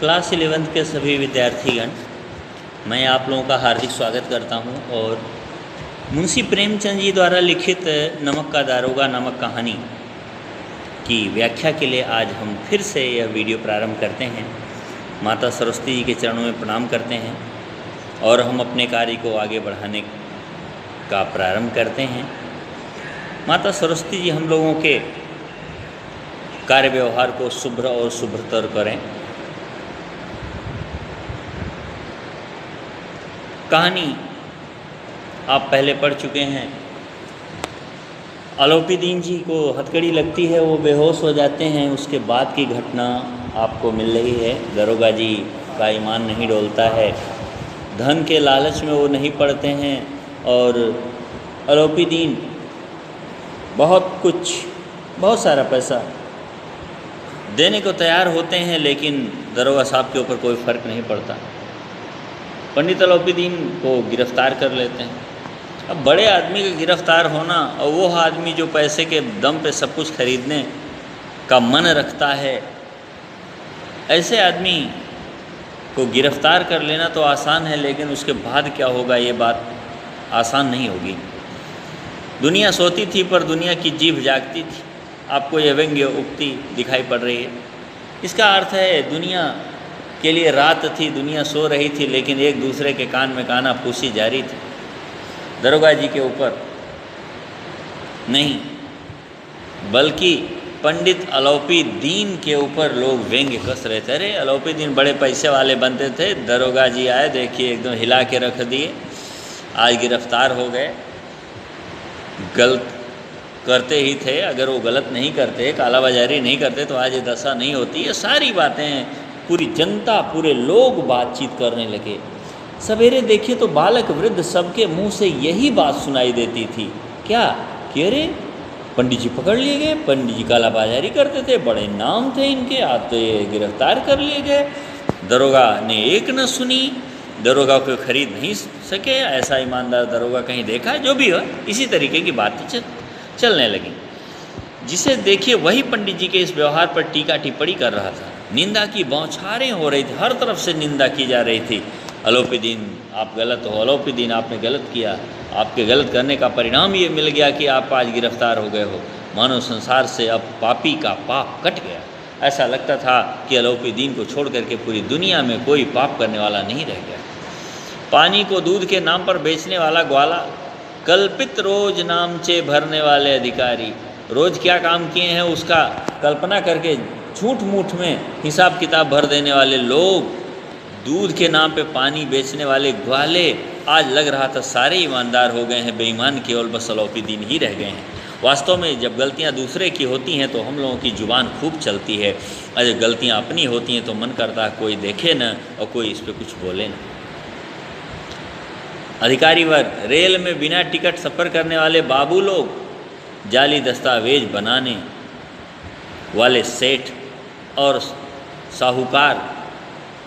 Class 11th के सभी विद्यार्थीगण, मैं आप लोगों का हार्दिक स्वागत करता हूं और मुंशी प्रेमचंद जी द्वारा लिखित नमक का दारोगा नामक कहानी की व्याख्या के लिए आज हम फिर से यह वीडियो प्रारंभ करते हैं। माता सरस्वती जी के चरणों में प्रणाम करते हैं और हम अपने कार्य को आगे बढ़ाने का प्रारंभ करते हैं। माता सरस्वती जी हम लोगों के कार्य व्यवहार को शुभ्र और शुभ्रतर करें। कहानी आप पहले पढ़ चुके हैं। अलोपीदीन जी को हथकड़ी लगती है, वो बेहोश हो जाते हैं। उसके बाद की घटना आपको मिल रही है। दरोगा जी का ईमान नहीं डोलता है, धन के लालच में वो नहीं पड़ते हैं और अलोपीदीन बहुत सारा पैसा देने को तैयार होते हैं, लेकिन दरोगा साहब के ऊपर कोई फ़र्क नहीं पड़ता। पंडित अलोपीदीन को गिरफ्तार कर लेते हैं। अब बड़े आदमी का गिरफ्तार होना और वो आदमी जो पैसे के दम पे सब कुछ खरीदने का मन रखता है, ऐसे आदमी को गिरफ्तार कर लेना तो आसान है, लेकिन उसके बाद क्या होगा ये बात आसान नहीं होगी। दुनिया सोती थी पर दुनिया की जीभ जागती थी। आपको यह व्यंग्य उक्ति दिखाई पड़ रही है। इसका अर्थ है दुनिया के लिए रात थी, दुनिया सो रही थी, लेकिन एक दूसरे के कान में काना फूसी जारी थी। दरोगा जी के ऊपर नहीं, बल्कि पंडित अलोपीदीन के ऊपर लोग व्यंग्य कस रहे थे। अरे अलोपीदीन बड़े पैसे वाले बनते थे, दरोगा जी आए, देखिए एकदम हिला के रख दिए, आज गिरफ्तार हो गए। गलत करते ही थे, अगर वो गलत नहीं करते, कालाबाजारी नहीं करते तो आज ये दशा नहीं होती। ये सारी बातें पूरी जनता, पूरे लोग बातचीत करने लगे। सवेरे देखिए तो बालक वृद्ध सबके मुंह से यही बात सुनाई देती थी। क्या कि अरे पंडित जी पकड़ लिए गए, पंडित जी कालाबाजारी करते थे, बड़े नाम थे इनके, आज तो ये गिरफ्तार कर लिए गए। दरोगा ने एक न सुनी, दरोगा को खरीद नहीं सके, ऐसा ईमानदार दरोगा कहीं देखा? जो भी हो, इसी तरीके की बातें चलने लगी। जिसे देखिए वही पंडित जी के इस व्यवहार पर टीका टिप्पणी कर रहा था। निंदा की बौछारें हो रही थी, हर तरफ से निंदा की जा रही थी। अलोपीदीन आप गलत हो, अलोपीदीन आपने गलत किया, आपके गलत करने का परिणाम ये मिल गया कि आप आज गिरफ्तार हो गए हो। मानव संसार से अब पापी का पाप कट गया। ऐसा लगता था कि अलोपीदीन को छोड़ करके पूरी दुनिया में कोई पाप करने वाला नहीं रह गया। पानी को दूध के नाम पर बेचने वाला ग्वाला, कल्पित रोज नामचे भरने वाले अधिकारी, रोज़ क्या काम किए हैं उसका कल्पना करके झूठ मूठ में हिसाब किताब भर देने वाले लोग, दूध के नाम पे पानी बेचने वाले ग्वाले, आज लग रहा था सारे ईमानदार हो गए हैं, बेईमान केवल बस अलोपीदीन ही रह गए हैं। वास्तव में जब गलतियां दूसरे की होती हैं तो हम लोगों की जुबान खूब चलती है, और जब गलतियां अपनी होती हैं तो मन करता है कोई देखे न और कोई इस पर कुछ बोले न। अधिकारी वर्ग, रेल में बिना टिकट सफ़र करने वाले बाबू लोग, जाली दस्तावेज बनाने वाले सेठ और साहूकार,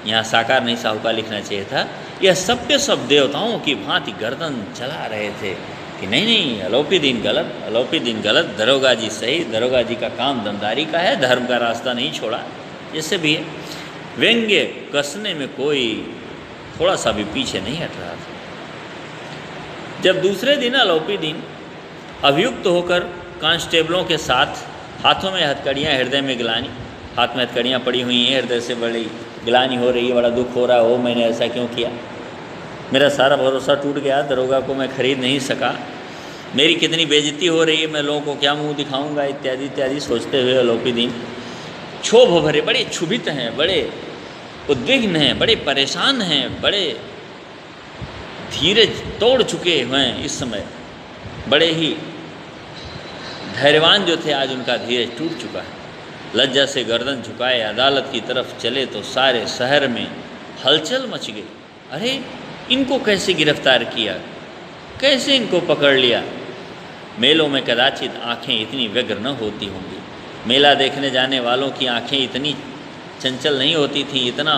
यहाँ साकार नहीं साहूकार लिखना चाहिए था, यह सब के सब देवताओं की भांति गर्दन चला रहे थे कि नहीं अलोपीदीन गलत, अलोपीदीन गलत, दरोगा जी सही, दरोगा जी का काम दमदारी का है, धर्म का रास्ता नहीं छोड़ा। जैसे भी है, व्यंग्य कसने में कोई थोड़ा सा भी पीछे नहीं हट रहा था। जब दूसरे दिन अलोपीदीन अभियुक्त होकर कांस्टेबलों के साथ, हाथों में हथकड़ियाँ, हृदय में गिलानी, हाथ में हथकड़ियाँ पड़ी हुई हैं, हृदय से बड़ी गिलानी हो रही है, बड़ा दुख हो रहा है, मैंने ऐसा क्यों किया, मेरा सारा भरोसा टूट गया, दरोगा को मैं खरीद नहीं सका, मेरी कितनी बेइज्जती हो रही है, मैं लोगों को क्या मुंह दिखाऊंगा, इत्यादि इत्यादि सोचते हुए अलोपीदीन क्षोभ भरे, बड़े क्षुभित हैं, बड़े उद्विग्न हैं, बड़े परेशान हैं, बड़े धीरज तोड़ चुके हैं। इस समय बड़े ही धैर्यवान जो थे, आज उनका धीरज टूट चुका है। लज्जा से गर्दन झुकाए अदालत की तरफ चले तो सारे शहर में हलचल मच गई। अरे इनको कैसे गिरफ्तार किया, कैसे इनको पकड़ लिया? मेलों में कदाचित आंखें इतनी व्यग्र न होती होंगी, मेला देखने जाने वालों की आंखें इतनी चंचल नहीं होती थी, इतना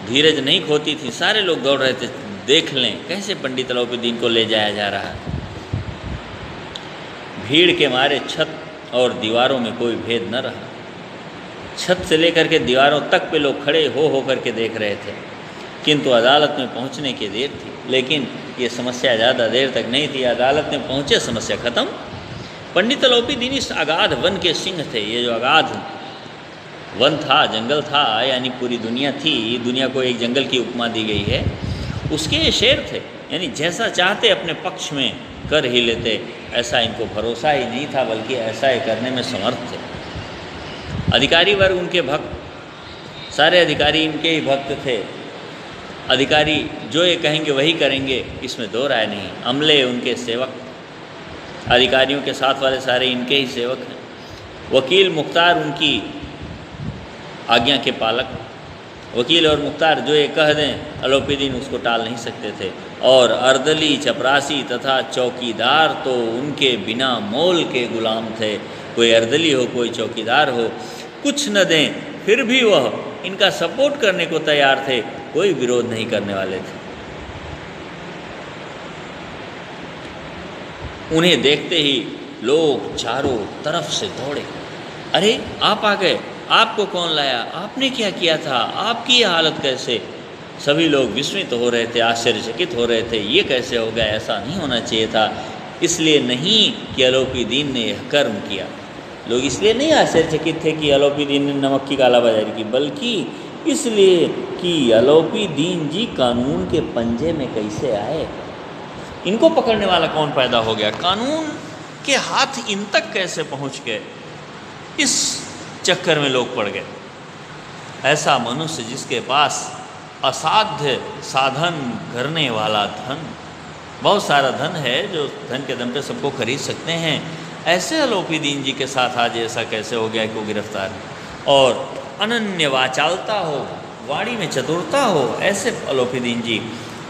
धीरज नहीं खोती थी। सारे लोग दौड़ रहे थे, देख लें कैसे पंडित अलोपीदीन को ले जाया जा रहा है। भीड़ के मारे छत और दीवारों में कोई भेद न रहा। छत से लेकर के दीवारों तक पे लोग खड़े हो करके देख रहे थे, किंतु अदालत में पहुंचने की देर थी। लेकिन ये समस्या ज़्यादा देर तक नहीं थी, अदालत में पहुंचे समस्या ख़त्म। पंडित अलोपीदीन इस अगाध वन के सिंह थे। ये जो अगाध वन था, जंगल था, यानी पूरी दुनिया थी, दुनिया को एक जंगल की उपमा दी गई है, उसके ये शेर थे। यानी जैसा चाहते अपने पक्ष में कर ही लेते, ऐसा इनको भरोसा ही नहीं था, बल्कि ऐसा ही करने में समर्थ थे। अधिकारी वर्ग उनके भक्त, सारे अधिकारी इनके ही भक्त थे। अधिकारी जो ये कहेंगे वही करेंगे, इसमें दो राय नहीं। अमले उनके सेवक, अधिकारियों के साथ वाले सारे इनके ही सेवक हैं। वकील मुख्तार उनकी आज्ञा के पालक। वकील और मुख्तार जो ये कह दें, अलोपीदीन उसको टाल नहीं सकते थे। और अर्दली, चपरासी तथा चौकीदार तो उनके बिना मोल के गुलाम थे। कोई अर्दली हो, कोई चौकीदार हो, कुछ न दें फिर भी वह इनका सपोर्ट करने को तैयार थे, कोई विरोध नहीं करने वाले थे। उन्हें देखते ही लोग चारों तरफ से दौड़े। अरे आप आ गए, आपको कौन लाया, आपने क्या किया था, आपकी ये हालत कैसे? सभी लोग विस्मित हो रहे थे, आश्चर्यचकित हो रहे थे। ये कैसे हो गया, ऐसा नहीं होना चाहिए था। इसलिए नहीं कि अलोपीदीन ने यह कर्म किया, लोग इसलिए नहीं आश्चर्यचकित थे कि अलोपीदीन ने नमक की कालाबाजारी की, बल्कि इसलिए कि अलोपीदीन जी कानून के पंजे में कैसे आए, इनको पकड़ने वाला कौन पैदा हो गया, कानून के हाथ इन तक कैसे पहुंच गए, इस चक्कर में लोग पड़ गए। ऐसा मनुष्य जिसके पास असाध्य साधन करने वाला धन, बहुत सारा धन है जो धन के दम पे सबको खरीद सकते हैं, ऐसे अलोपीदीन जी के साथ आज ऐसा कैसे हो गया कि वो गिरफ्तार है। और अनन्य वाचालता हो, वाणी में चतुरता हो, ऐसे अलोपीदीन जी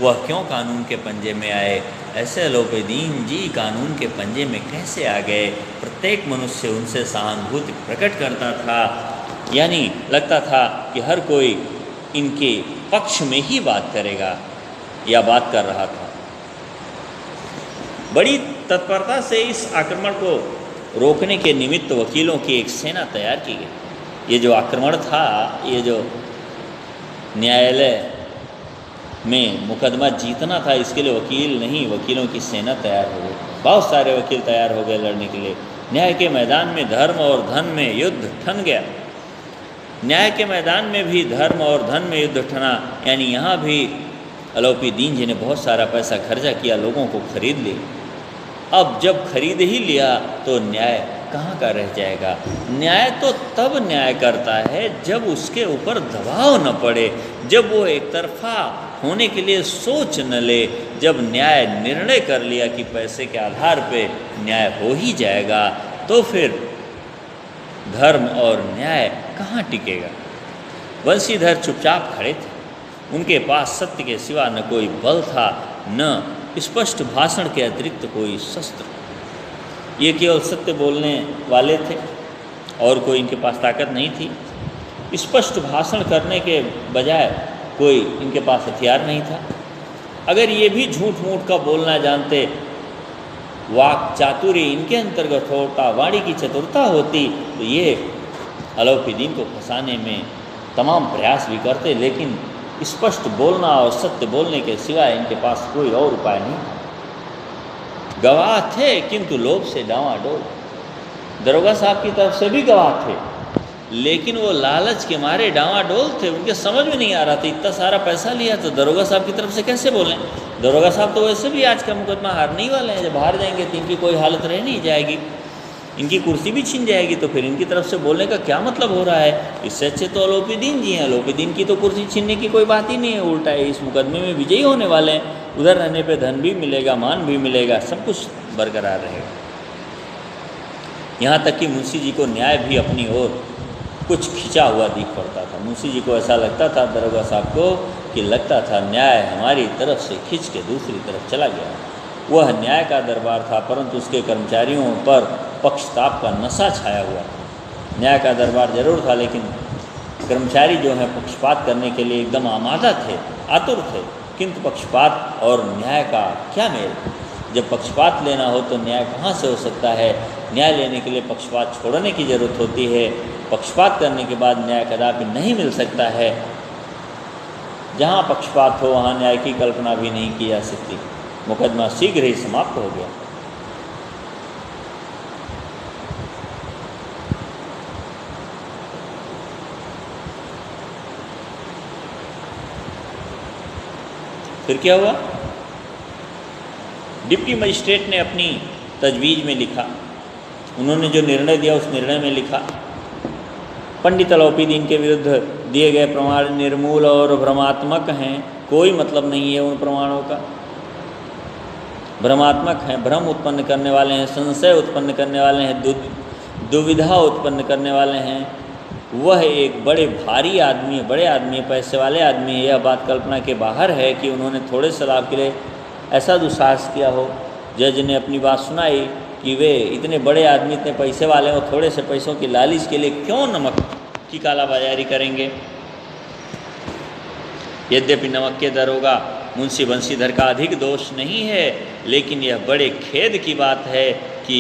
वह क्यों कानून के पंजे में आए, ऐसे अलोपीदीन जी कानून के पंजे में कैसे आ गए। प्रत्येक मनुष्य उनसे सहानुभूति प्रकट करता था, यानी लगता था कि हर कोई इनके पक्ष में ही बात करेगा या बात कर रहा था। बड़ी तत्परता से इस आक्रमण को रोकने के निमित्त वकीलों की एक सेना तैयार की गई। ये जो आक्रमण था, ये जो न्यायालय में मुकदमा जीतना था, इसके लिए वकील नहीं, वकीलों की सेना तैयार हो गई। बहुत सारे वकील तैयार हो गए लड़ने के लिए। न्याय के मैदान में धर्म और धन में युद्ध ठन गया। न्याय के मैदान में भी धर्म और धन में युद्ध ठना, यानी यहाँ भी अलोपीदीन जी ने बहुत सारा पैसा खर्चा किया, लोगों को खरीद लिया। अब जब खरीद ही लिया तो न्याय कहाँ का रह जाएगा। न्याय तो तब न्याय करता है जब उसके ऊपर दबाव न पड़े, जब वो एक तरफा होने के लिए सोच न ले। जब न्याय निर्णय कर लिया कि पैसे के आधार पे न्याय हो ही जाएगा, तो फिर धर्म और न्याय कहाँ टिकेगा। वंशीधर चुपचाप खड़े थे, उनके पास सत्य के सिवा न कोई बल था, न स्पष्ट भाषण के अतिरिक्त कोई शस्त्र। ये केवल सत्य बोलने वाले थे और कोई इनके पास ताकत नहीं थी। स्पष्ट भाषण करने के बजाय कोई इनके पास हथियार नहीं था। अगर ये भी झूठ मूठ का बोलना जानते, वाक चातुर्य इनके अंतर्गत होता, वाणी की चतुरता होती, तो ये अलोपीदीन को फंसाने में तमाम प्रयास भी करते। लेकिन स्पष्ट बोलना और सत्य बोलने के सिवाय इनके पास कोई और उपाय नहीं था। गवाह थे किंतु लोभ से डावाडोल। दरोगा साहब की तरफ से भी गवाह थे, लेकिन वो लालच के मारे डावाडोल थे। उनके समझ में नहीं आ रहा था, इतना सारा पैसा लिया तो दरोगा साहब की तरफ से कैसे बोलें। दरोगा साहब तो वैसे भी आज का मुकदमा हारने ही वाले हैं, जब हार जाएंगे तो इनकी कोई हालत रह नहीं जाएगी, इनकी कुर्सी भी छीन जाएगी, तो फिर इनकी तरफ से बोलने का क्या मतलब हो रहा है। इससे अच्छे तो अलोपीदीन जी हैं, अलोपीदीन की तो कुर्सी छीनने की कोई बात ही नहीं है, उल्टा है इस मुकदमे में विजयी होने वाले हैं। उधर रहने पे धन भी मिलेगा, मान भी मिलेगा, सब कुछ बरकरार रहेगा। यहाँ तक कि मुंशी जी को न्याय भी अपनी ओर कुछ खिंचा हुआ दिख पड़ता था। मुंशी जी को ऐसा लगता था, दरोगा साहब को, कि लगता था न्याय हमारी तरफ से खिंच के दूसरी तरफ चला गया। वह न्याय का दरबार था, परंतु उसके कर्मचारियों पर पक्षताप का नशा छाया हुआ था। न्याय का दरबार जरूर था, लेकिन कर्मचारी जो हैं पक्षपात करने के लिए एकदम आमादा थे, आतुर थे। किंतु पक्षपात और न्याय का क्या मेल। जब पक्षपात लेना हो तो न्याय कहाँ से हो सकता है। न्याय लेने के लिए पक्षपात छोड़ने की ज़रूरत होती है। पक्षपात करने के बाद न्याय कदापि नहीं मिल सकता है। जहाँ पक्षपात हो वहाँ न्याय की कल्पना भी नहीं की जा सकती। मुकदमा शीघ्र ही समाप्त हो गया। फिर क्या हुआ? डिप्टी मजिस्ट्रेट ने अपनी तजवीज़ में लिखा, उन्होंने जो निर्णय दिया उस निर्णय में लिखा, पंडित अलौपीदीन के विरुद्ध दिए गए प्रमाण निर्मूल और भ्रमात्मक हैं, कोई मतलब नहीं है उन प्रमाणों का, भ्रमात्मक हैं, भ्रम उत्पन्न करने वाले हैं, संशय उत्पन्न करने वाले हैं, दुविधा उत्पन्न करने वाले हैं। वह एक बड़े भारी आदमी, बड़े आदमी, पैसे वाले आदमी है। यह बात कल्पना के बाहर है कि उन्होंने थोड़े से लाभ के लिए ऐसा दुस्साहस किया हो। जज ने अपनी बात सुनाई कि वे इतने बड़े आदमी, इतने पैसे वाले और थोड़े से पैसों की लालच के लिए क्यों नमक की कालाबाजारी करेंगे। यद्यपि नमक के दरोगा मुंशी बंशीधर का अधिक दोष नहीं है, लेकिन यह बड़े खेद की बात है कि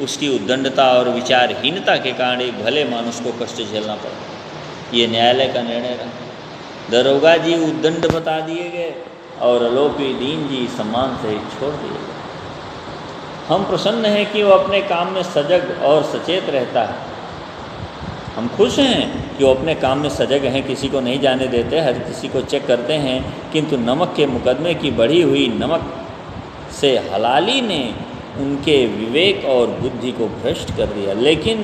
उसकी उद्दंडता और विचारहीनता के कारण एक भले मानुष को कष्ट झेलना पड़ा। ये न्यायालय का निर्णय रहा। दरोगा जी उद्दंड बता दिए गए और अलौपीदीन जी सम्मान से छोड़ दिए गए। हम प्रसन्न हैं कि वो अपने काम में सजग और सचेत रहता है। हम खुश हैं कि वो अपने काम में सजग हैं, किसी को नहीं जाने देते, हर किसी को चेक करते हैं। किंतु नमक के मुकदमे की बढ़ी हुई नमक से हलाली ने उनके विवेक और बुद्धि को भ्रष्ट कर दिया। लेकिन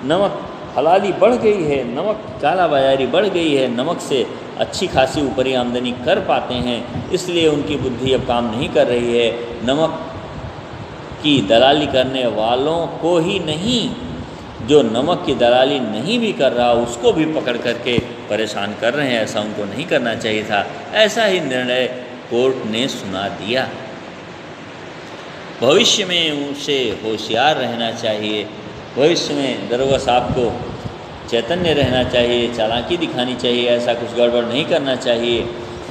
नमक हलाली बढ़ गई है, नमक कालाबाजारी बढ़ गई है, नमक से अच्छी खासी ऊपरी आमदनी कर पाते हैं, इसलिए उनकी बुद्धि अब काम नहीं कर रही है। नमक की दलाली करने वालों को ही नहीं, जो नमक की दलाली नहीं भी कर रहा उसको भी पकड़ करके परेशान कर रहे हैं। ऐसा उनको नहीं करना चाहिए था। ऐसा ही निर्णय कोर्ट ने सुना दिया। भविष्य में उनसे होशियार रहना चाहिए। भविष्य में दरोगा साहब को चैतन्य रहना चाहिए, चालाकी दिखानी चाहिए, ऐसा कुछ गड़बड़ नहीं करना चाहिए।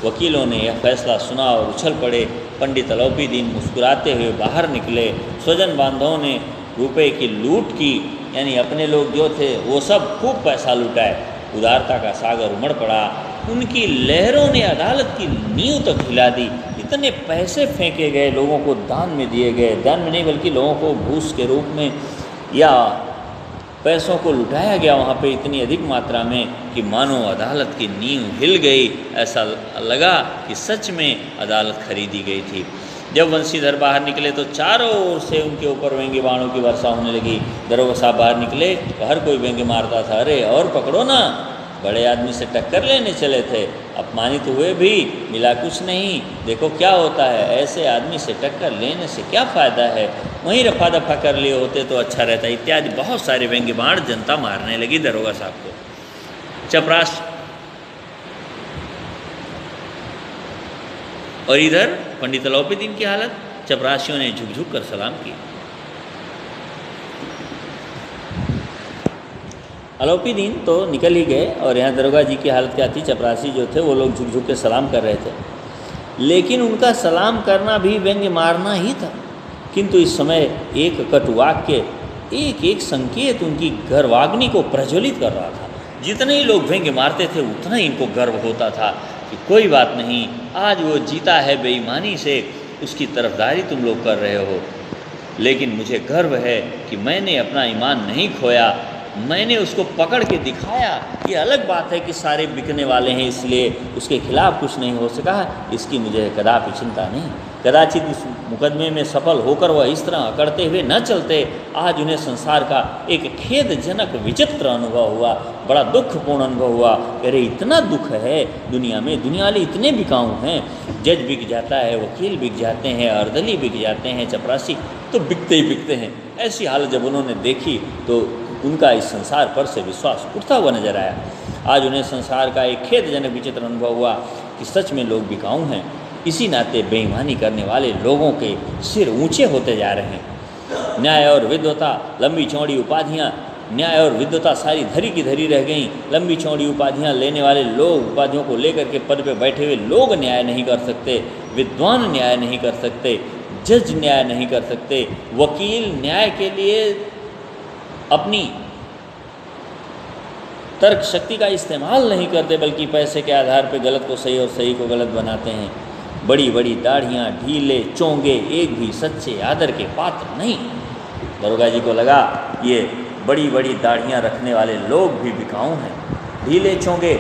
वकीलों ने यह फैसला सुना और उछल पड़े। पंडित अलौपीदीन मुस्कुराते हुए बाहर निकले। स्वजन बांधवों ने रुपए की लूट की, यानी अपने लोग जो थे वो सब खूब पैसा लुटाए। उदारता का सागर उमड़ पड़ा। उनकी लहरों ने अदालत की नींव तक हिला दी। इतने पैसे फेंके गए, लोगों को दान में दिए गए, दान में नहीं बल्कि लोगों को घूस के रूप में या पैसों को लुटाया गया वहाँ पे इतनी अधिक मात्रा में कि मानो अदालत की नींव हिल गई। ऐसा लगा कि सच में अदालत खरीदी गई थी। जब वंशीधर बाहर निकले तो चारों ओर से उनके ऊपर व्यंग्य बाणों की वर्षा होने लगी। दरोगा साहब बाहर निकले तो हर कोई व्यंग्य मारता था, अरे और पकड़ो ना, बड़े आदमी से टक्कर लेने चले थे, अपमानित हुए भी, मिला कुछ नहीं, देखो क्या होता है, ऐसे आदमी से टक्कर लेने से क्या फ़ायदा है, वहीं रफा दफा कर लिए होते तो अच्छा रहता, इत्यादि बहुत सारे व्यंग्य बाण जनता मारने लगी दरोगा साहब को। चपरास और इधर पंडित अलौपीदीन की हालत, चपरासियों ने झुक झुक कर सलाम किया। अलौपीदीन तो निकल ही गए और यहाँ दरोगा जी की हालत क्या थी, चपरासी जो थे वो लोग झुक झुक के सलाम कर रहे थे, लेकिन उनका सलाम करना भी व्यंग्य मारना ही था। किंतु इस समय एक कटुवाक्य, एक एक संकेत उनकी गर्वाग्नि को प्रज्वलित कर रहा था। जितने ही लोग व्यंग्य मारते थे उतना ही इनको गर्व होता था कि कोई बात नहीं, आज वो जीता है बेईमानी से, उसकी तरफदारी तुम लोग कर रहे हो, लेकिन मुझे गर्व है कि मैंने अपना ईमान नहीं खोया, मैंने उसको पकड़ के दिखाया। ये अलग बात है कि सारे बिकने वाले हैं इसलिए उसके खिलाफ कुछ नहीं हो सका, इसकी मुझे कदापि चिंता नहीं। कदाचित इस मुकदमे में सफल होकर वह इस तरह अकड़ते हुए न चलते, आज उन्हें संसार का एक खेदजनक विचित्र अनुभव हुआ, बड़ा दुखपूर्ण अनुभव हुआ। अरे इतना दुख है दुनिया में, दुनिया वाले इतने बिकाऊ हैं, जज बिक जाता है, वकील बिक जाते हैं, अर्दली बिक जाते हैं, चपरासी तो बिकते ही बिकते हैं। ऐसी हालत जब उन्होंने देखी तो उनका इस संसार पर से विश्वास उठता हुआ नजर आया। आज उन्हें संसार का एक खेदजनक विचित्र अनुभव हुआ कि सच में लोग बिकाऊ हैं। इसी नाते बेईमानी करने वाले लोगों के सिर ऊंचे होते जा रहे हैं। न्याय और विद्वता, लंबी चौड़ी उपाधियां, न्याय और विद्वता सारी धरी की धरी रह गईं। लंबी चौड़ी उपाधियां लेने वाले लोग, उपाधियों को लेकर के पद पे बैठे हुए लोग न्याय नहीं कर सकते, विद्वान न्याय नहीं कर सकते, जज न्याय नहीं कर सकते, वकील न्याय के लिए अपनी तर्क शक्ति का इस्तेमाल नहीं करते, बल्कि पैसे के आधार पर गलत को सही और सही को गलत बनाते हैं। बड़ी बड़ी दाढ़ियाँ, ढीले चोंगे, एक भी सच्चे आदर के पात्र नहीं। दरोगा जी को लगा ये बड़ी बड़ी दाढ़ियाँ रखने वाले लोग भी बिकाऊ हैं। ढीले चोंगे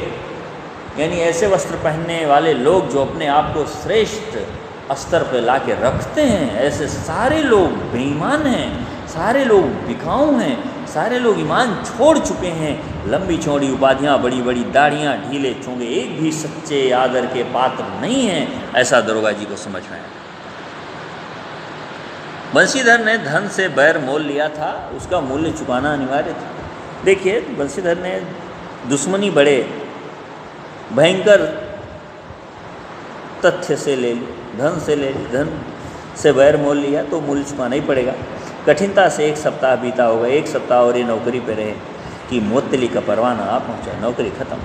यानी ऐसे वस्त्र पहनने वाले लोग जो अपने आप को श्रेष्ठ स्तर पर ला के रखते हैं, ऐसे सारे लोग बेईमान हैं, सारे लोग बिकाऊ हैं, सारे लोग ईमान छोड़ चुके हैं। लंबी चौड़ी उपाधियाँ, बड़ी बड़ी दाढ़ियाँ, ढीले चोंगे, एक भी सच्चे आदर के पात्र नहीं हैं। ऐसा दरोगा जी को समझ में आया। बंशीधर ने धन से बैर मोल लिया था, उसका मूल्य चुकाना अनिवार्य था। देखिए, बंशीधर ने दुश्मनी बड़े भयंकर तथ्य से ले ली, धन से ले ली, धन से बैर मोल लिया तो मूल्य चुकाना ही पड़ेगा। कठिनता से 1 सप्ताह बीता होगा। 1 सप्ताह और ये नौकरी पे रहे कि मुअत्तली का परवाना आ पहुँचा। नौकरी खत्म,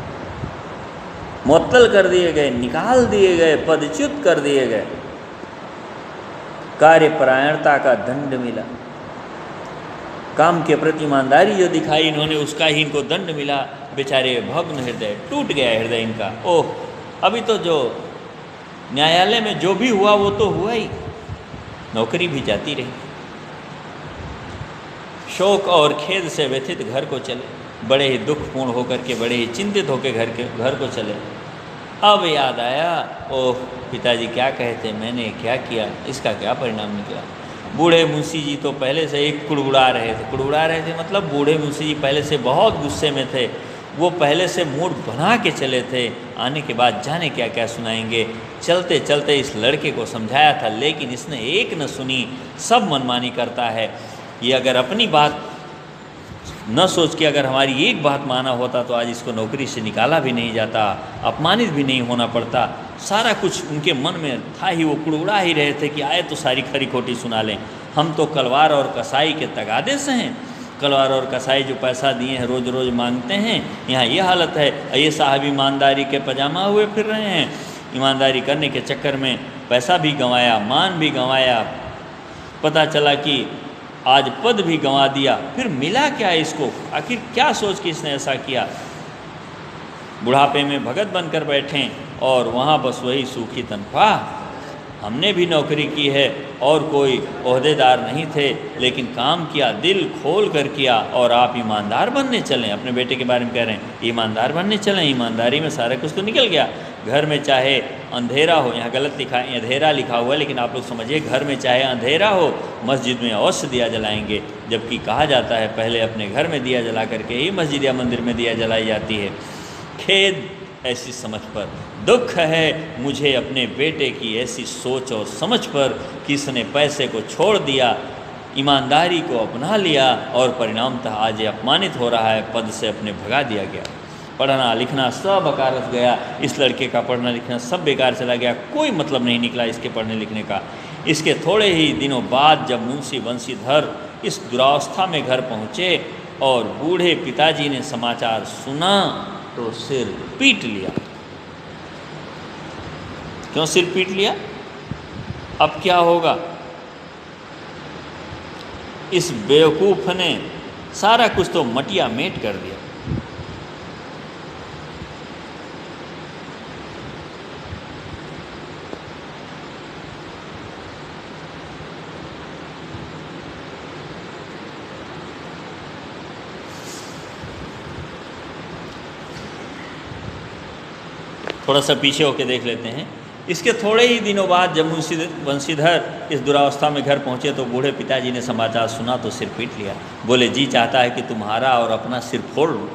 मुअत्तल कर दिए गए, निकाल दिए गए, पदच्युत कर दिए गए। कार्यपरायणता का दंड मिला, काम के प्रति ईमानदारी जो दिखाई इन्होंने उसका ही इनको दंड मिला। बेचारे भग्न हृदय, टूट गया हृदय इनका। ओह, अभी तो जो न्यायालय में जो भी हुआ वो तो हुआ ही, नौकरी भी जाती रही। शोक और खेद से व्यथित घर को चले, बड़े ही दुखपूर्ण होकर के, बड़े ही चिंतित होकर घर को चले। अब याद आया, ओह पिताजी क्या कहे थे, मैंने क्या किया, इसका क्या परिणाम निकला। बूढ़े मुंशी जी तो पहले से ही कुड़बुड़ा रहे थे, मतलब बूढ़े मुंशी जी पहले से बहुत गुस्से में थे। वो पहले से मूड बना के चले थे, आने के बाद जाने क्या क्या सुनाएंगे। चलते चलते इस लड़के को समझाया था, लेकिन इसने एक न सुनी, सब मनमानी करता है। ये अगर अपनी बात न सोच के अगर हमारी एक बात माना होता तो आज इसको नौकरी से निकाला भी नहीं जाता, अपमानित भी नहीं होना पड़ता। सारा कुछ उनके मन में था ही, वो कुड़ुड़ा ही रहे थे कि आए तो सारी खरी खोटी सुना लें। हम तो कलवार और कसाई के तगादे से हैं, कलवार और कसाई जो पैसा दिए हैं रोज़ रोज़ मांगते हैं। यहाँ ये हालत है, ये साहब ईमानदारी के पजामा हुए फिर रहे हैं। ईमानदारी करने के चक्कर में पैसा भी गंवाया, मान भी गंवाया, पता चला कि आज पद भी गंवा दिया। फिर मिला क्या इसको, आखिर क्या सोच के इसने ऐसा किया। बुढ़ापे में भगत बनकर बैठे और वहाँ बस वही सूखी तनख्वाह। हमने भी नौकरी की है और कोई ओहदेदार नहीं थे, लेकिन काम किया, दिल खोल कर किया। और आप ईमानदार बनने चलें, अपने बेटे के बारे में कह रहे हैं, ईमानदार बनने चलें। ईमानदारी में सारा कुछ तो निकल गया। घर में चाहे अंधेरा हो, यहाँ गलत लिखा है, अंधेरा लिखा हुआ है, लेकिन आप लोग समझिए, घर में चाहे अंधेरा हो, मस्जिद में अवश्य दिया जलाएंगे। जबकि कहा जाता है पहले अपने घर में दिया जला करके ही मस्जिद या मंदिर में दिया जलाई जाती है। खेद ऐसी समझ पर, दुख है मुझे अपने बेटे की ऐसी सोच और समझ पर कि इसने पैसे को छोड़ दिया, ईमानदारी को अपना लिया और परिणामतः आज ये अपमानित हो रहा है, पद से अपने भगा दिया गया। पढ़ना लिखना सब अकारत गया, इस लड़के का पढ़ना लिखना सब बेकार चला गया, कोई मतलब नहीं निकला इसके पढ़ने लिखने का। इसके थोड़े ही दिनों बाद जब मुंशी बंशीधर इस दुरावस्था में घर पहुँचे और बूढ़े पिताजी ने समाचार सुना तो सिर पीट लिया। क्यों सिर पीट लिया? अब क्या होगा? इस बेवकूफ ने सारा कुछ तो मटिया मेट कर दिया। थोड़ा सा पीछे होकर देख लेते हैं। इसके थोड़े ही दिनों बाद जब मुंशी बंशीधर इस दुरावस्था में घर पहुंचे तो बूढ़े पिताजी ने समाचार सुना तो सिर पीट लिया। बोले, जी चाहता है कि तुम्हारा और अपना सिर फोड़ लूँ।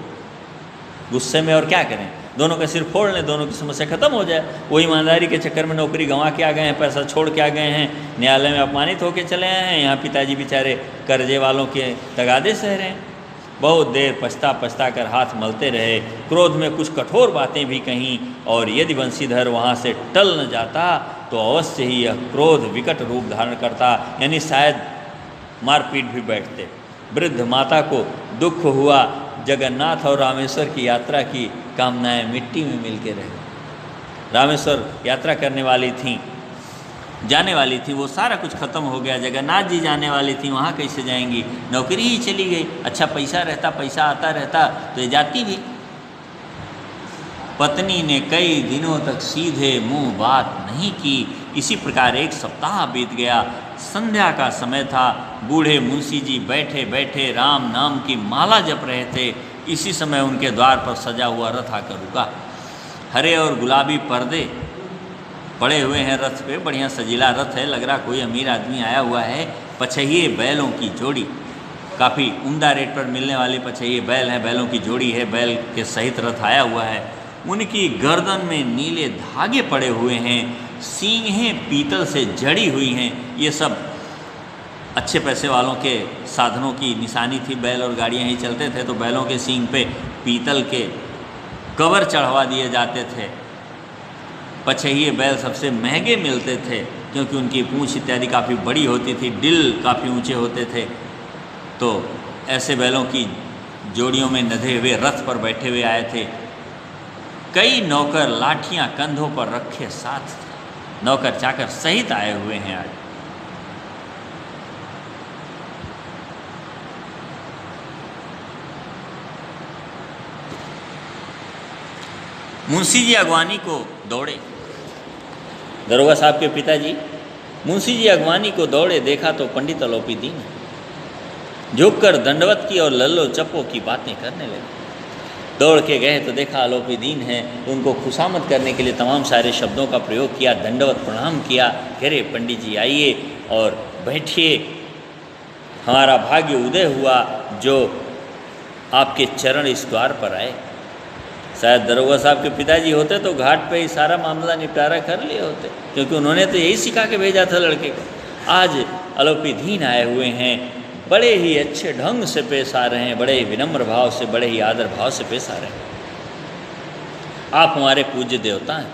गुस्से में और क्या करें, दोनों का सिर फोड़ लें, दोनों की समस्या खत्म हो जाए। वो ईमानदारी के चक्कर में नौकरी गंवा के आ गए हैं, पैसा छोड़ के आ गए हैं, न्यायालय में अपमानित होकर चले आए हैं, यहाँ पिताजी बेचारे कर्जे वालों के तगादे सह रहे हैं। बहुत देर पछता कर हाथ मलते रहे, क्रोध में कुछ कठोर बातें भी कहीं, और यदि बंशीधर वहाँ से टल न जाता तो अवश्य ही यह क्रोध विकट रूप धारण करता, यानी शायद मारपीट भी बैठते। वृद्ध माता को दुख हुआ, जगन्नाथ और रामेश्वर की यात्रा की कामनाएं मिट्टी में मिल के रह गई। रामेश्वर यात्रा करने वाली थीं, जाने वाली थी, वो सारा कुछ खत्म हो गया। जगन्नाथ जी जाने वाली थी, वहाँ कैसे जाएंगी? नौकरी ही चली गई। अच्छा पैसा रहता, पैसा आता रहता तो ये जाती भी, पत्नी ने कई दिनों तक सीधे मुंह बात नहीं की। इसी प्रकार एक सप्ताह बीत गया। संध्या का समय था। बूढ़े मुंशी जी बैठे बैठे राम नाम की माला जप रहे थे। इसी समय उनके द्वार पर सजा हुआ रथ आकर रुका। हरे और गुलाबी पर्दे पड़े हुए हैं रथ पे, बढ़िया सजीला रथ है, लग रहा कोई अमीर आदमी आया हुआ है। पछहिए बैलों की जोड़ी, काफ़ी उम्दा रेट पर मिलने वाली पछहिए बैल हैं, बैलों की जोड़ी है, बैल के सहित रथ आया हुआ है। उनकी गर्दन में नीले धागे पड़े हुए हैं, सींगें पीतल से जड़ी हुई हैं। ये सब अच्छे पैसे वालों के साधनों की निशानी थी। बैल और गाड़ियाँ ही चलते थे तो बैलों के सींग पे पीतल के कवर चढ़वा दिए जाते थे। पछहिए बैल सबसे महंगे मिलते थे क्योंकि उनकी पूंछ इत्यादि काफ़ी बड़ी होती थी, डिल काफ़ी ऊंचे होते थे। तो ऐसे बैलों की जोड़ियों में नधे हुए रथ पर बैठे हुए आए थे। कई नौकर लाठियां कंधों पर रखे साथ थे। नौकर चाकर सहित आए हुए हैं आज। मुंशी जी अगवानी को दौड़े। दरोगा साहब के पिताजी मुंशी जी अगवानी को दौड़े। देखा तो पंडित अलोपी दीन झुककर दंडवत की और लल्लो चप्पो की बातें करने लगे। दौड़ के गए तो देखा अलोपी दीन है। उनको खुशामद करने के लिए तमाम सारे शब्दों का प्रयोग किया, दंडवत प्रणाम किया। कह रहे पंडित जी आइए और बैठिए, हमारा भाग्य उदय हुआ जो आपके चरण इस द्वार पर आए। शायद दरोगा साहब के पिताजी होते तो घाट पे ही सारा मामला निपटारा कर लिए होते, क्योंकि उन्होंने तो यही सिखा के भेजा था लड़के को। आज अलोपी दीन आए हुए हैं, बड़े ही अच्छे ढंग से पेश आ रहे हैं, बड़े ही विनम्र भाव से, बड़े ही आदर भाव से पेश आ रहे हैं। आप हमारे पूज्य देवता हैं,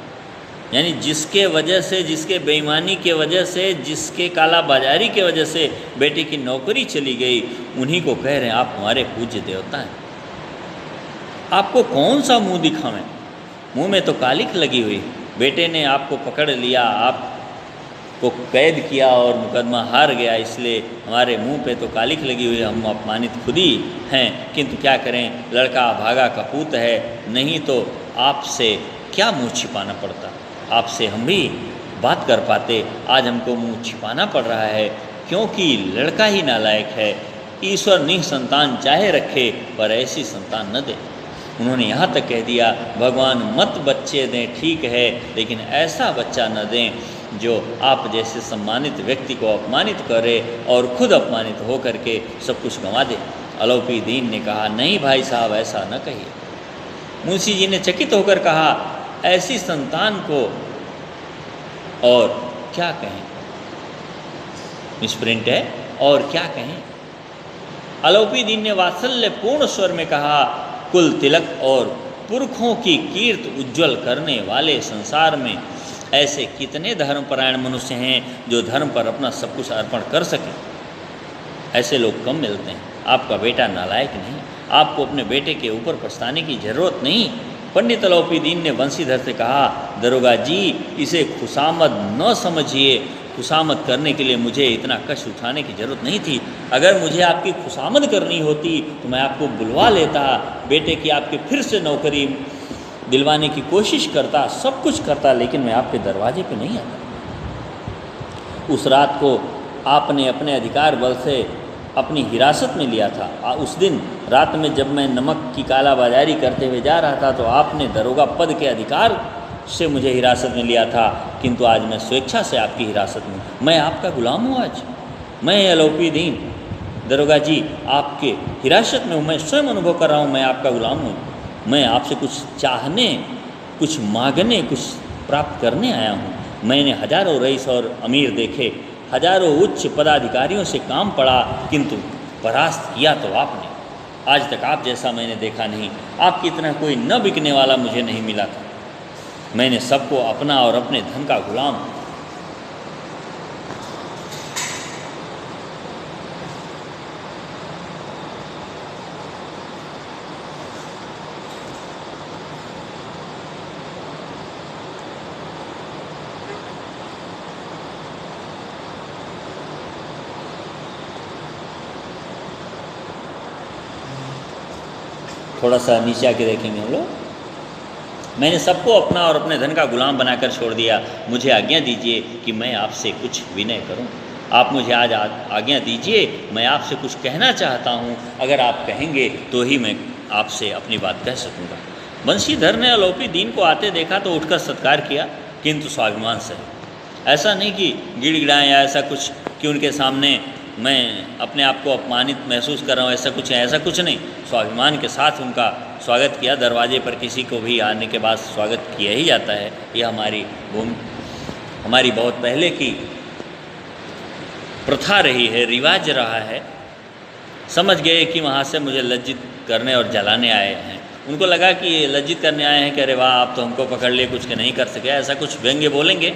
यानी जिसके वजह से, जिसके बेईमानी के वजह से, जिसके काला बाजारी के वजह से बेटे की नौकरी चली गई, उन्हीं को कह रहे हैं आप हमारे पूज्य देवता हैं। आपको कौन सा मुंह दिखावें? मुंह में तो कालिख लगी हुई। बेटे ने आपको पकड़ लिया, आपको कैद किया और मुकदमा हार गया, इसलिए हमारे मुंह पे तो कालिख लगी हुई है, हम अपमानित खुद ही हैं। किंतु क्या करें, लड़का भागा कपूत है, नहीं तो आपसे क्या मुंह छिपाना पड़ता, आपसे हम भी बात कर पाते। आज हमको मुंह छिपाना पड़ रहा है क्योंकि लड़का ही नालायक है। ईश्वर निसंतान चाहे रखे पर ऐसी संतान न दे। उन्होंने यहाँ तक कह दिया, भगवान मत बच्चे दें ठीक है, लेकिन ऐसा बच्चा न दें जो आप जैसे सम्मानित व्यक्ति को अपमानित करे और खुद अपमानित हो करके सब कुछ गंवा दे। अलोपी दीन ने कहा, नहीं भाई साहब ऐसा न कहिए। मुंशी जी ने चकित होकर कहा, ऐसी संतान को और क्या कहें, मिसप्रिंट है, और क्या कहें। अलोपी दीन ने वात्सल्यपूर्ण स्वर में कहा, कुल तिलक और पुरखों की कीर्त उज्ज्वल करने वाले संसार में ऐसे कितने धर्मपरायण मनुष्य हैं जो धर्म पर अपना सब कुछ अर्पण कर सकें। ऐसे लोग कम मिलते हैं। आपका बेटा नालायक नहीं, आपको अपने बेटे के ऊपर पछताने की जरूरत नहीं। पंडित अलोपी दीन ने बंशीधर से कहा, दरोगा जी इसे खुशामद न समझिए, खुशामद करने के लिए मुझे इतना कष्ट उठाने की ज़रूरत नहीं थी। अगर मुझे आपकी खुशामद करनी होती तो मैं आपको बुलवा लेता, बेटे की आपके फिर से नौकरी दिलवाने की कोशिश करता, सब कुछ करता, लेकिन मैं आपके दरवाजे पे नहीं आता। उस रात को आपने अपने अधिकार बल से अपनी हिरासत में लिया था। उस दिन रात में जब मैं नमक की कालाबाजारी करते हुए जा रहा था तो आपने दरोगा पद के अधिकार से मुझे हिरासत में लिया था, किंतु आज मैं स्वेच्छा से आपकी हिरासत में, मैं आपका गुलाम हूँ। आज मैं अलोपी दीन दरोगा जी आपके हिरासत में हूँ, मैं स्वयं अनुभव कर रहा हूँ, मैं आपका गुलाम हूँ। मैं आपसे कुछ चाहने, कुछ मांगने, कुछ प्राप्त करने आया हूँ। मैंने हजारों रईस और अमीर देखे, हजारों उच्च पदाधिकारियों से काम पड़ा, किंतु परास्त किया तो आपने। आज तक आप जैसा मैंने देखा नहीं, आपकी तरह कोई न बिकने वाला मुझे नहीं मिला था। मैंने सबको अपना और अपने धन का गुलाम। थोड़ा सा नीचे आके देखेंगे हम लोग। मैंने सबको अपना और अपने धन का गुलाम बनाकर छोड़ दिया। मुझे आज्ञा दीजिए कि मैं आपसे कुछ विनय करूं। आप मुझे आज आज्ञा दीजिए, मैं आपसे कुछ कहना चाहता हूं। अगर आप कहेंगे तो ही मैं आपसे अपनी बात कह सकूंगा। बंशीधर ने अलोपी दीन को आते देखा तो उठकर सत्कार किया, किंतु स्वाभिमान से। ऐसा नहीं कि गिड़गिड़ाएं या ऐसा कुछ कि उनके सामने मैं अपने आप को अपमानित महसूस कर रहा हूँ, ऐसा कुछ है, ऐसा कुछ नहीं। स्वाभिमान के साथ उनका स्वागत किया। दरवाजे पर किसी को भी आने के बाद स्वागत किया ही जाता है। यह हमारी बहुत पहले की प्रथा रही है, रिवाज रहा है। समझ गए कि वहाँ से मुझे लज्जित करने और जलाने आए हैं। उनको लगा कि ये लज्जित करने आए हैं कि अरे वाह, आप तो हमको पकड़ लिए, कुछ के नहीं कर सके, ऐसा कुछ व्यंग्य बोलेंगे।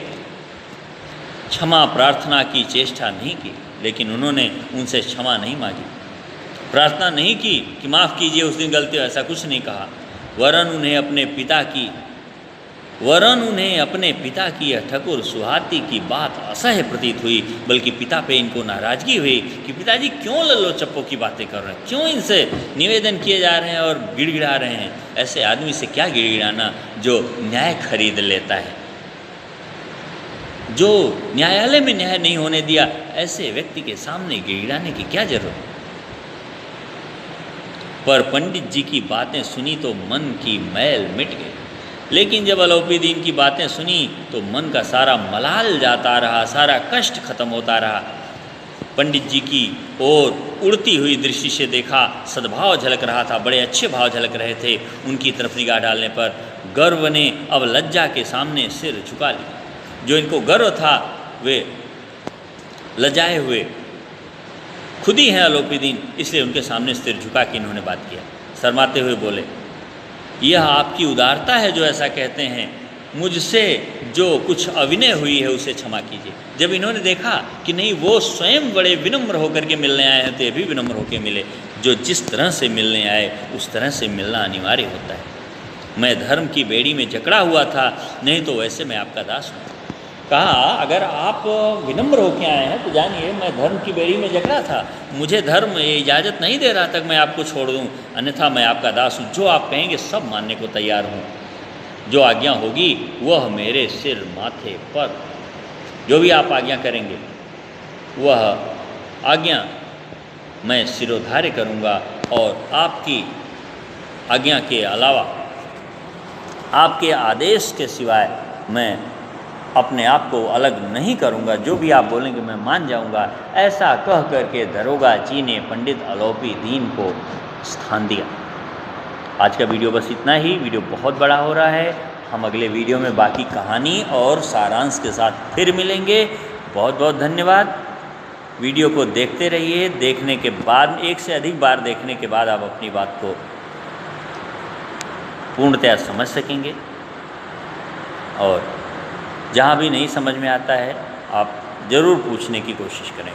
क्षमा प्रार्थना की चेष्टा नहीं की, लेकिन उन्होंने उनसे क्षमा नहीं मांगी, प्रार्थना नहीं की कि माफ़ कीजिए उस दिन गलती, ऐसा कुछ नहीं कहा। वरन उन्हें अपने पिता की यह ठकुर सुहाती की बात असह्य प्रतीत हुई, बल्कि पिता पे इनको नाराज़गी हुई कि पिताजी क्यों लल्लो चप्पो की बातें कर रहे हैं, क्यों इनसे निवेदन किए जा रहे हैं और गिड़गिड़ा रहे हैं। ऐसे आदमी से क्या गिड़गिड़ाना जो न्याय खरीद लेता है, जो न्यायालय में न्याय नहीं होने दिया, ऐसे व्यक्ति के सामने गिड़गिड़ाने की क्या जरूरत। पर पंडित जी की बातें सुनी तो मन की मैल मिट गई। लेकिन जब अलोपी दीन की बातें सुनी तो मन का सारा मलाल जाता रहा, सारा कष्ट खत्म होता रहा। पंडित जी की ओर उड़ती हुई दृष्टि से देखा, सद्भाव झलक रहा था, बड़े अच्छे भाव झलक रहे थे। उनकी तरफ निगाह डालने पर गर्व ने अब लज्जा के सामने सिर झुका लिया। जो इनको गर्व था वे लजाए हुए खुद ही हैं अलोपी दीन, इसलिए उनके सामने सिर झुका के इन्होंने बात किया। शर्माते हुए बोले, यह आपकी उदारता है जो ऐसा कहते हैं। मुझसे जो कुछ अविनय हुई है उसे क्षमा कीजिए। जब इन्होंने देखा कि नहीं, वो स्वयं बड़े विनम्र होकर के मिलने आए हैं, तो ये भी विनम्र होकर मिले। जो जिस तरह से मिलने आए उस तरह से मिलना अनिवार्य होता है। मैं धर्म की बेड़ी में जकड़ा हुआ था, नहीं तो वैसे मैं आपका दास हूँ। कहा, अगर आप विनम्र होकर आए हैं तो जानिए मैं धर्म की बेड़ी में जकड़ा था। मुझे धर्म ये इजाज़त नहीं दे रहा तक मैं आपको छोड़ दूं, अन्यथा मैं आपका दास हूँ। जो आप कहेंगे सब मानने को तैयार हूँ। जो आज्ञा होगी वह मेरे सिर माथे पर, जो भी आप आज्ञा करेंगे वह आज्ञा मैं सिरोधार्य करूँगा। और आपकी आज्ञा के अलावा, आपके आदेश के सिवाय मैं अपने आप को अलग नहीं करूँगा। जो भी आप बोलेंगे मैं मान जाऊँगा। ऐसा कह करके दरोगा जी ने पंडित अलोपी दीन को स्थान दिया। आज का वीडियो बस इतना ही। वीडियो बहुत बड़ा हो रहा है। हम अगले वीडियो में बाकी कहानी और सारांश के साथ फिर मिलेंगे। बहुत बहुत धन्यवाद। वीडियो को देखते रहिए। देखने के बाद, एक से अधिक बार देखने के बाद आप अपनी बात को पूर्णतया समझ सकेंगे। और जहाँ भी नहीं समझ में आता है आप ज़रूर पूछने की कोशिश करेंगे।